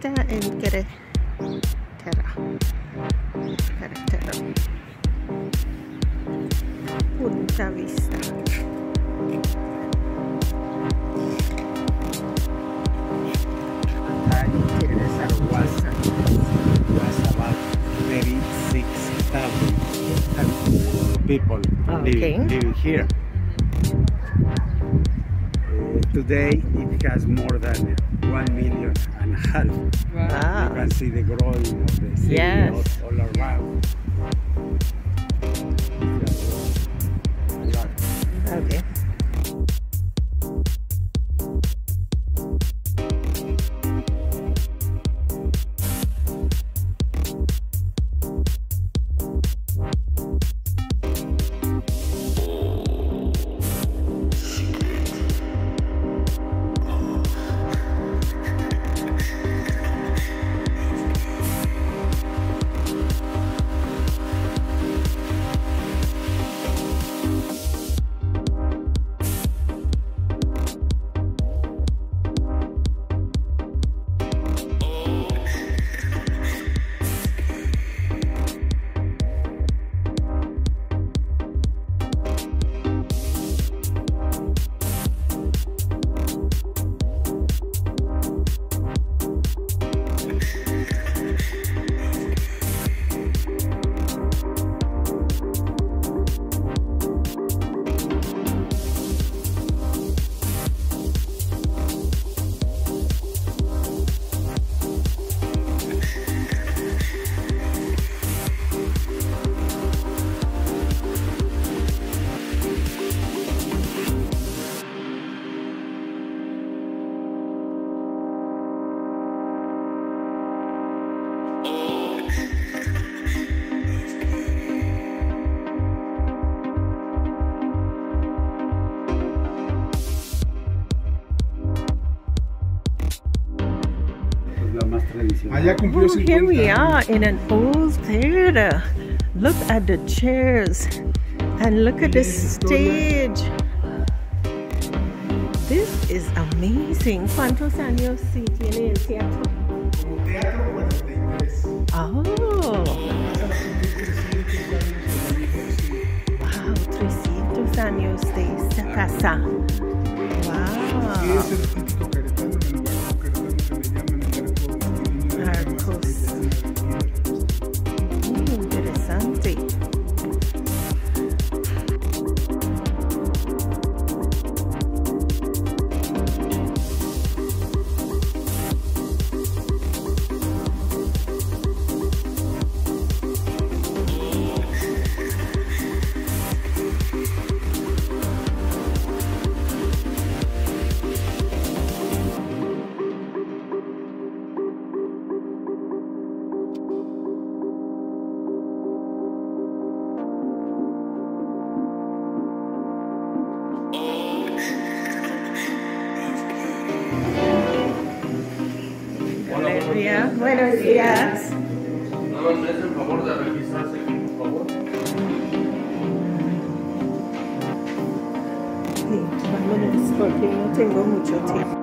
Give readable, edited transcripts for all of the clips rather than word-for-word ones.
Vista en Queretaro. Punta Vista. Was about 36,000 people living here. Today it has more than 1.5 million. Wow. You can see the growing of the city all around. Okay. Oh, here we are in an old theater. Look at the chairs and look at the stage. This is amazing. ¿Cuántos años sí tiene el teatro? Como teatro, 43. Oh. Wow, 300 años de esta casa. Wow. Sí, es el típico queretano, el barco queretano que le llaman el Arcos. Interesante. Buenos días. No, me hacen favor de revisarse, por favor. Sí, vámonos porque no tengo mucho tiempo.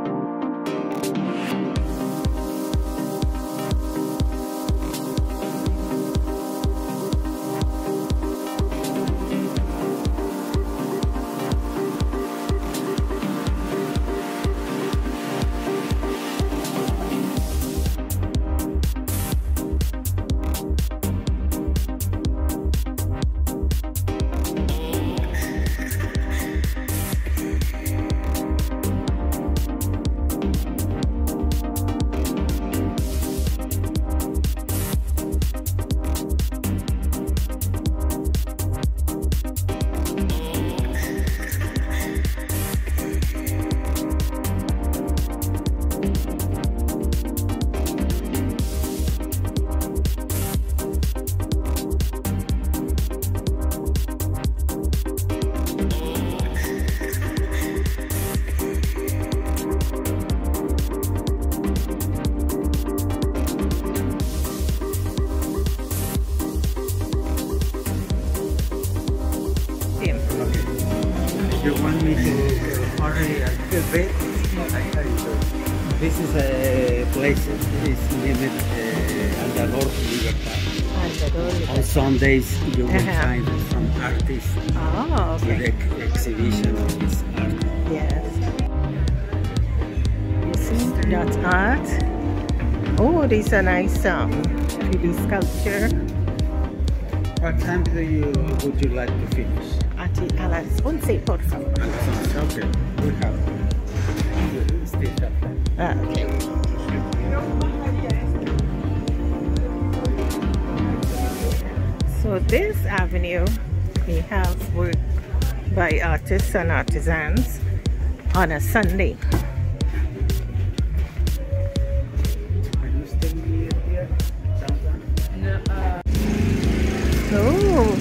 You want me to hurry a little bit? I This is a place is named the North Libertad. On Sundays you will find some artists with exhibition of this art. Yes. You see, that's art. Oh, these are nice 3D sculpture. What time would you like to finish? A las 11, por favor. Okay, we have stage up. Okay. So this avenue, we have work by artists and artisans on a Sunday. Oh,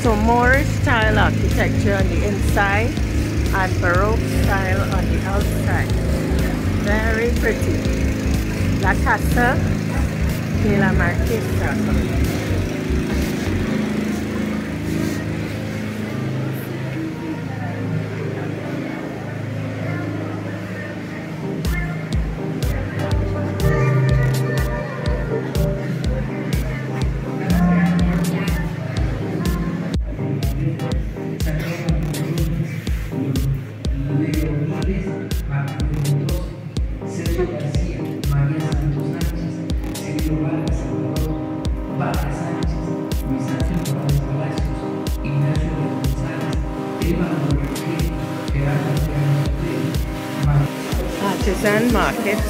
so Moorish style architecture on the inside and Baroque style on the outside. Very pretty. La Casa de la Marquesa. Artisan market.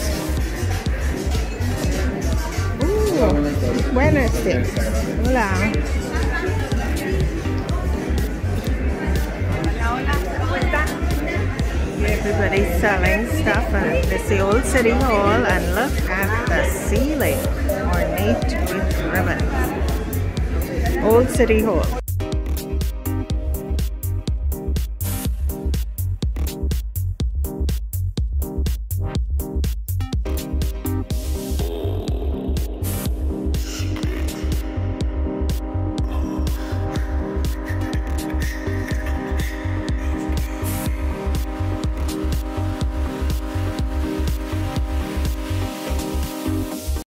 Buenas tardes. Hola. Everybody's selling stuff, and this is the old city hall, and look at the ceiling ornate with ribbons. Old city hall.